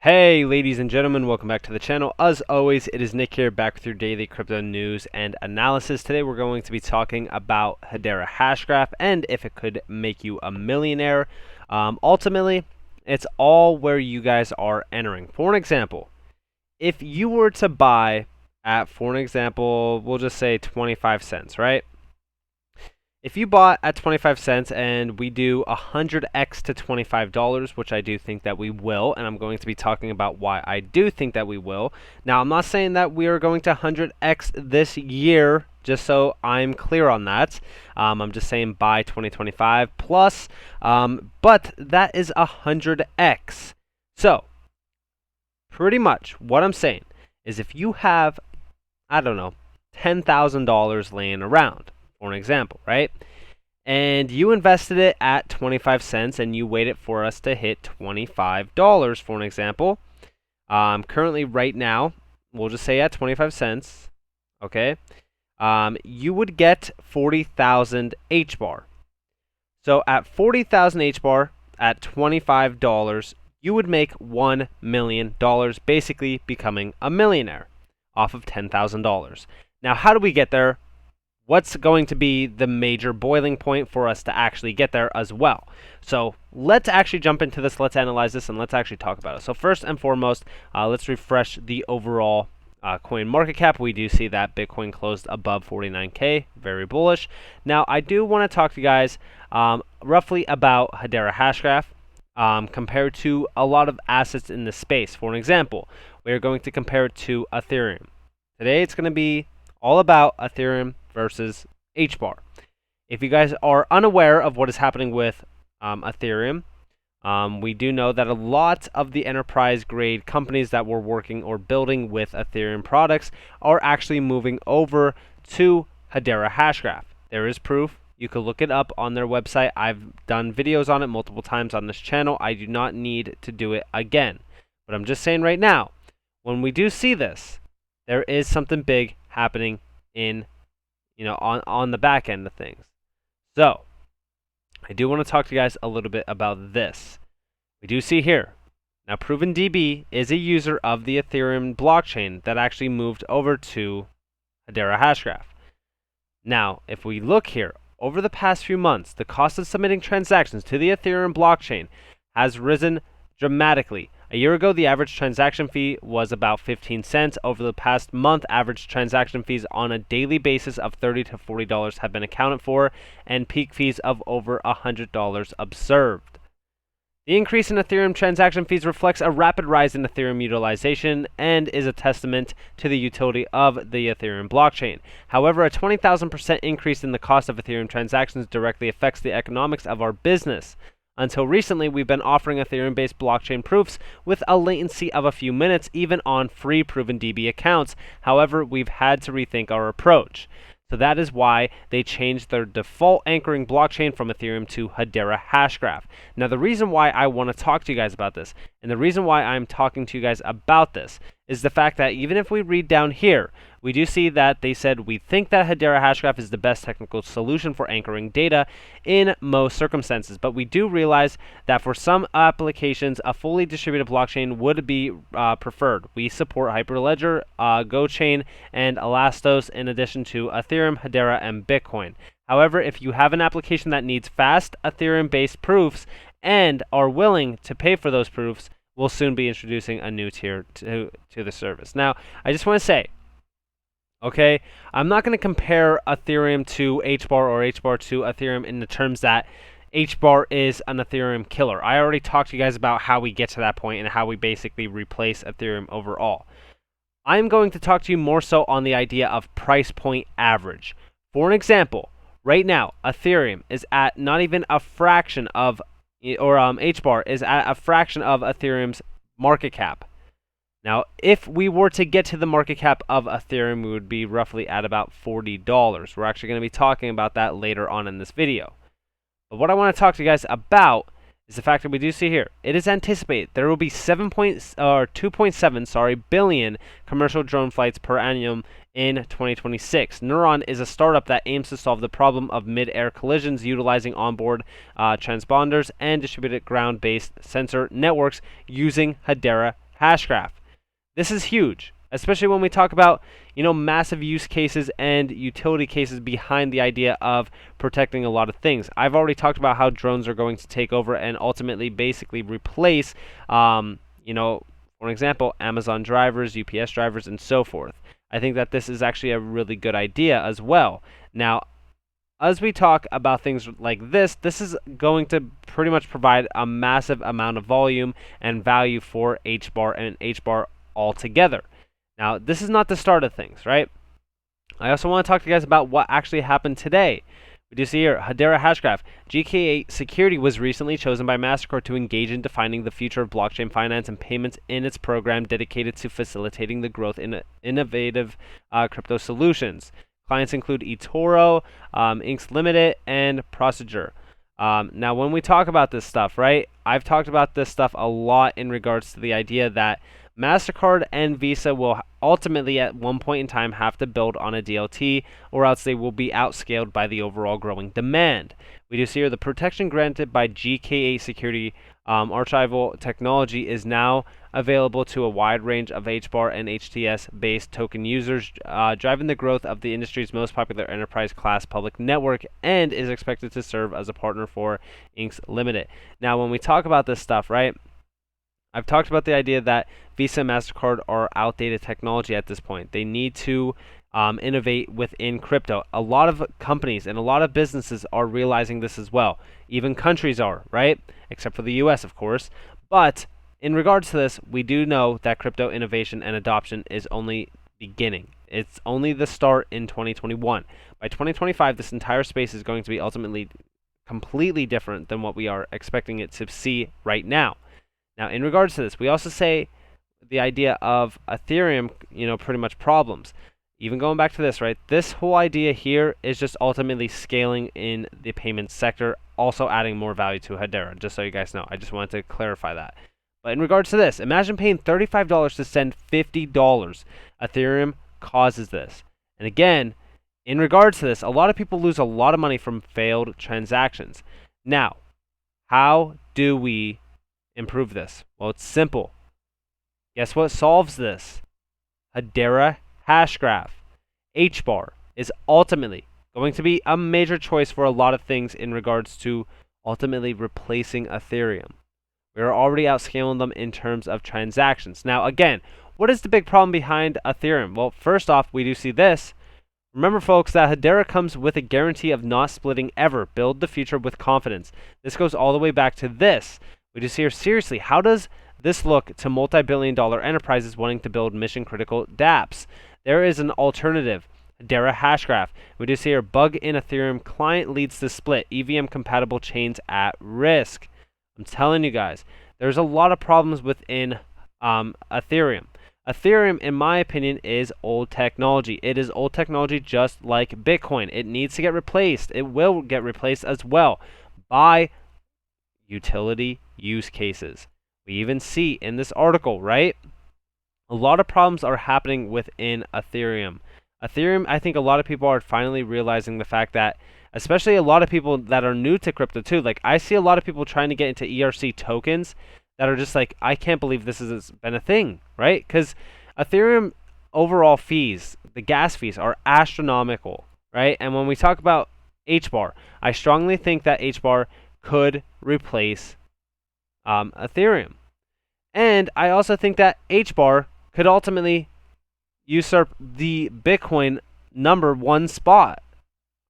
Hey ladies and gentlemen, welcome back to the channel. As always, it is Nick here, back with your daily crypto news and analysis. Today we're going to be talking about Hedera Hashgraph and if it could make you a millionaire. Ultimately, it's all where you guys are entering. For an example, if you were to buy at, for an example, we'll just say 25 cents, right? If you bought at 25 cents and we do 100x to $25, which I do think that we will, and I'm going to be talking about why I do think that we will. Now, I'm not saying that we are going to 100x this year, just so I'm clear on that. I'm just saying by 2025 plus, but that is 100x. So, pretty much what I'm saying is if you have, I don't know, $10,000 laying around, for an example, right? And you invested it at 25 cents and you waited for us to hit $25, for an example. Currently, right now, we'll just say at 25 cents, okay? You would get 40,000 Hbar. So at 40,000 Hbar at $25, you would make $1 million, basically becoming a millionaire off of $10,000. Now, how do we get there? What's going to be the major boiling point for us to actually get there as well? So let's actually jump into this, let's analyze this, and let's actually talk about it. So first and foremost, let's refresh the overall coin market cap. We do see that Bitcoin closed above 49K, very bullish. Now, I do want to talk to you guys roughly about Hedera Hashgraph compared to a lot of assets in the space. For an example, we're going to compare it to Ethereum. Today, it's going to be all about Ethereum versus Hbar. If you guys are unaware of what is happening with Ethereum, we do know that a lot of the enterprise grade companies that were working or building with Ethereum products are actually moving over to Hedera Hashgraph. There is proof. You can look it up on their website. I've done videos on it multiple times on this channel. I do not need to do it again. But I'm just saying right now, when we do see this, there is something big happening in on the back end of things. So, I do want to talk to you guys a little bit about this. We do see here, now ProvenDB is a user of the Ethereum blockchain that actually moved over to Hedera Hashgraph. Now, if we look here, over the past few months, the cost of submitting transactions to the Ethereum blockchain has risen dramatically. A year ago, the average transaction fee was about 15 cents. Over the past month, average transaction fees on a daily basis of $30 to $40 have been accounted for, and peak fees of over $100 observed. The increase in Ethereum transaction fees reflects a rapid rise in Ethereum utilization and is a testament to the utility of the Ethereum blockchain. However, a 20,000% increase in the cost of Ethereum transactions directly affects the economics of our business. Until recently, we've been offering Ethereum-based blockchain proofs with a latency of a few minutes, even on free ProvenDB accounts. However, we've had to rethink our approach. So that is why they changed their default anchoring blockchain from Ethereum to Hedera Hashgraph. Now, the reason why I want to talk to you guys about this, and the reason why I'm talking to you guys about this, is the fact that even if we read down here, we do see that they said we think that Hedera Hashgraph is the best technical solution for anchoring data in most circumstances. But we do realize that for some applications, a fully distributed blockchain would be preferred. We support Hyperledger, GoChain, and Elastos in addition to Ethereum, Hedera, and Bitcoin. However, if you have an application that needs fast Ethereum-based proofs and are willing to pay for those proofs, we'll soon be introducing a new tier to the service. Now, I just want to say, okay, I'm not going to compare Ethereum to Hbar or Hbar to Ethereum in the terms that Hbar is an Ethereum killer. I already talked to you guys about how we get to that point and how we basically replace Ethereum overall. I'm going to talk to you more so on the idea of price point average. For an example, right now, Ethereum is at not even a fraction of, or Hbar is at a fraction of Ethereum's market cap. Now, if we were to get to the market cap of Ethereum, we would be roughly at about $40. We're actually going to be talking about that later on in this video. But what I want to talk to you guys about is the fact that we do see here, it is anticipated there will be 2.7 billion commercial drone flights per annum in 2026. Neuron is a startup that aims to solve the problem of mid-air collisions utilizing onboard transponders and distributed ground-based sensor networks using Hedera Hashgraph. This is huge, especially when we talk about, massive use cases and utility cases behind the idea of protecting a lot of things. I've already talked about how drones are going to take over and ultimately basically replace, for example, Amazon drivers, UPS drivers, and so forth. I think that this is actually a really good idea as well. Now, as we talk about things like this is going to pretty much provide a massive amount of volume and value for Hbar and Hbar altogether. Now, this is not the start of things, right? I also want to talk to you guys about what actually happened today. We do see here, Hedera Hashgraph. GK8 Security was recently chosen by Mastercard to engage in defining the future of blockchain finance and payments in its program dedicated to facilitating the growth in innovative crypto solutions. Clients include eToro, Inks Limited, and Procedure. Now, when we talk about this stuff, right, I've talked about this stuff a lot in regards to the idea that Mastercard and Visa will ultimately at one point in time have to build on a DLT, or else they will be outscaled by the overall growing demand. We do see here the protection granted by GK8 Security archival technology is now available to a wide range of Hbar and HTS-based token users, driving the growth of the industry's most popular enterprise-class public network, and is expected to serve as a partner for Inks Limited. Now, when we talk about this stuff, right, I've talked about the idea that Visa and MasterCard are outdated technology at this point. They need to innovate within crypto. A lot of companies and a lot of businesses are realizing this as well. Even countries are, right? Except for the US, of course. But in regards to this, we do know that crypto innovation and adoption is only beginning. It's only the start in 2021. By 2025, this entire space is going to be ultimately completely different than what we are expecting it to see right now. Now, in regards to this, we also say the idea of Ethereum, pretty much problems. Even going back to this, right? This whole idea here is just ultimately scaling in the payment sector, also adding more value to Hedera, just so you guys know. I just wanted to clarify that. But in regards to this, imagine paying $35 to send $50. Ethereum causes this. And again, in regards to this, a lot of people lose a lot of money from failed transactions. Now, how do we improve this? Well, it's simple. Guess what solves this? Hedera Hashgraph. Hbar is ultimately going to be a major choice for a lot of things in regards to ultimately replacing Ethereum. We are already outscaling them in terms of transactions. Now, again, what is the big problem behind Ethereum? Well, first off, we do see this. Remember, folks, that Hedera comes with a guarantee of not splitting ever. Build the future with confidence. This goes all the way back to this. We just hear, seriously, how does this look to multi-billion-dollar enterprises wanting to build mission-critical dApps? There is an alternative, Hedera Hashgraph. We just hear, bug in Ethereum client leads to split. EVM-compatible chains at risk. I'm telling you guys, there's a lot of problems within Ethereum. Ethereum, in my opinion, is old technology. It is old technology just like Bitcoin. It needs to get replaced. It will get replaced as well by utility use cases. We even see in this article, right? A lot of problems are happening within Ethereum. Ethereum, I think a lot of people are finally realizing the fact that, especially a lot of people that are new to crypto too, like I see a lot of people trying to get into ERC tokens that are just like, I can't believe this has been a thing, right? Because Ethereum overall fees, the gas fees, are astronomical, right? And when we talk about Hbar, I strongly think that Hbar could replace Ethereum. And I also think that Hbar could ultimately usurp the Bitcoin #1 spot.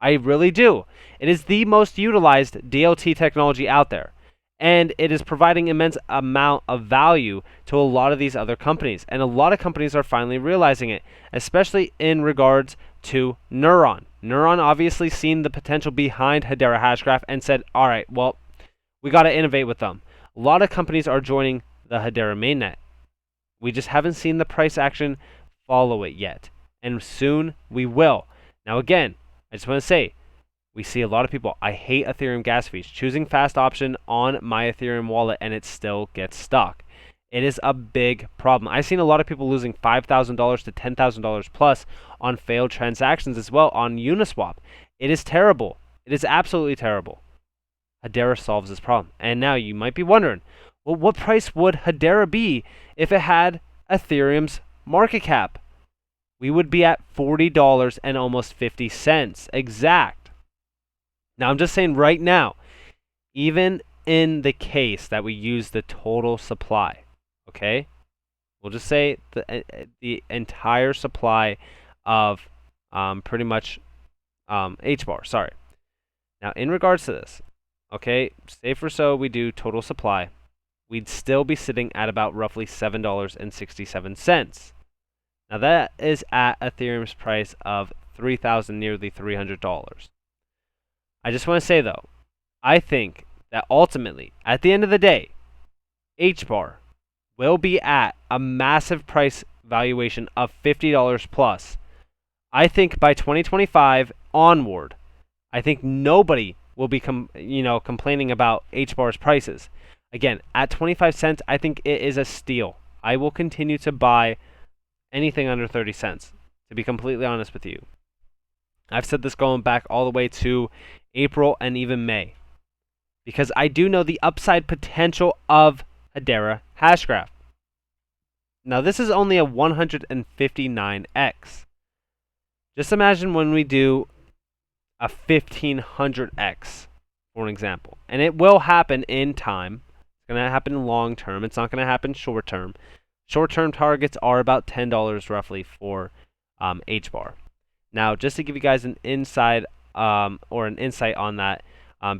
I really do. It is the most utilized DLT technology out there. And it is providing immense amount of value to a lot of these other companies. And a lot of companies are finally realizing it, especially in regards to Neuron. Neuron obviously seen the potential behind Hedera Hashgraph and said, all right, well, we got to innovate with them. A lot of companies are joining the Hedera mainnet. We just haven't seen the price action follow it yet. And soon we will. Now again, I just want to say, we see a lot of people, I hate Ethereum gas fees, choosing fast option on my Ethereum wallet and it still gets stuck. It is a big problem. I've seen a lot of people losing $5,000 to $10,000 plus on failed transactions as well on Uniswap. It is terrible. It is absolutely terrible. Hedera solves this problem. And now you might be wondering, Well, what price would Hedera be if it had Ethereum's market cap? We would be at $40 and almost 50 cents exact. Now, I'm just saying right now, even in the case that we use the total supply, okay? We'll just say the entire supply of pretty much Hbar, sorry. Now, in regards to this, okay, say for so we do total supply, we'd still be sitting at about roughly $7.67. Now, that is at Ethereum's price of $3,000, nearly $300. I just want to say, though, I think that ultimately, at the end of the day, Hbar will be at a massive price valuation of $50 plus. I think by 2025 onward, I think nobody will be complaining about Hbar's prices. Again, at 25 cents, I think it is a steal. I will continue to buy anything under 30 cents, to be completely honest with you. I've said this going back all the way to April and even May, because I do know the upside potential of Hedera Hashgraph. Now, this is only a 159x. Just imagine when we do a 1500x, for an example. And it will happen in time. It's going to happen long term. It's not going to happen short term. Short term targets are about $10 roughly for Hbar. Now, just to give you guys an insight on that,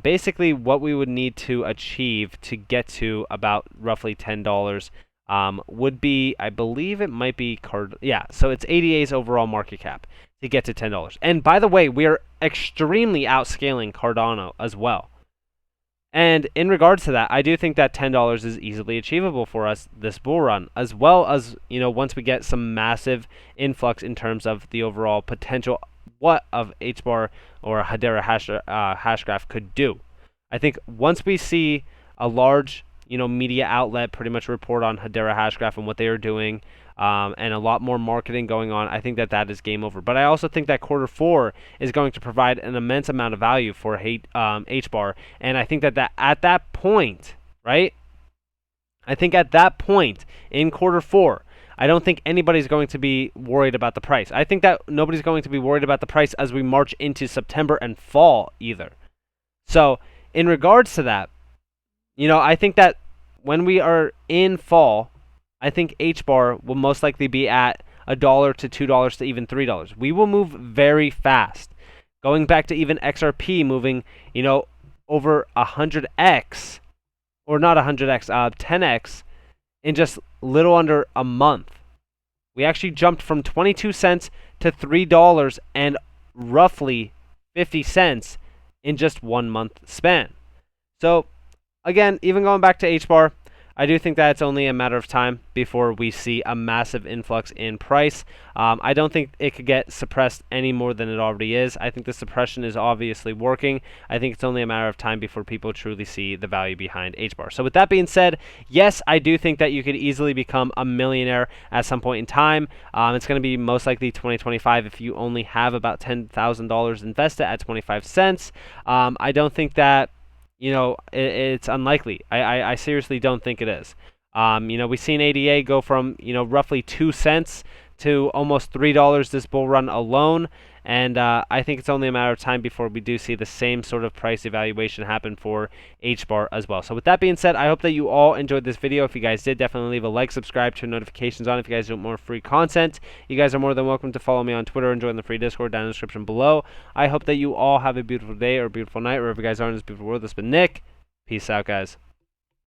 basically what we would need to achieve to get to about roughly $10 would be, I believe it might be so it's ADA's overall market cap to get to $10. And by the way, we are extremely outscaling Cardano as well. And in regards to that, I do think that $10 is easily achievable for us this bull run, as well as, once we get some massive influx in terms of the overall potential what of Hbar or Hedera Hashgraph could do. I think once we see a large media outlet pretty much report on Hedera Hashgraph and what they are doing, and a lot more marketing going on, I think that is game over. But I also think that Q4 is going to provide an immense amount of value for Hbar, and I think that at that point, right? I think at that point in Q4, I don't think anybody's going to be worried about the price. I think that nobody's going to be worried about the price as we march into September and fall either. So in regards to that, I think that when we are in fall, I think Hbar will most likely be at $1 to $2 to even $3. We will move very fast. Going back to even XRP moving, over 100x, or not 100x, 10x in just little under a month. We actually jumped from 22 cents to $3 and roughly 50 cents in just 1 month span. So again, even going back to Hbar, I do think that it's only a matter of time before we see a massive influx in price. I don't think it could get suppressed any more than it already is. I think the suppression is obviously working. I think it's only a matter of time before people truly see the value behind Hbar. So with that being said, yes, I do think that you could easily become a millionaire at some point in time. It's going to be most likely 2025 if you only have about $10,000 invested at 25 cents. I don't think that it's unlikely. I seriously don't think it is. We've seen ADA go from, roughly 2 cents to almost $3 this bull run alone. And I think it's only a matter of time before we do see the same sort of price evaluation happen for Hbar as well. So with that being said, I hope that you all enjoyed this video. If you guys did, definitely leave a like, subscribe, turn notifications on if you guys want more free content. You guys are more than welcome to follow me on Twitter and join the free Discord down in the description below. I hope that you all have a beautiful day or a beautiful night wherever you guys are in this beautiful world. This has been Nick. Peace out, guys.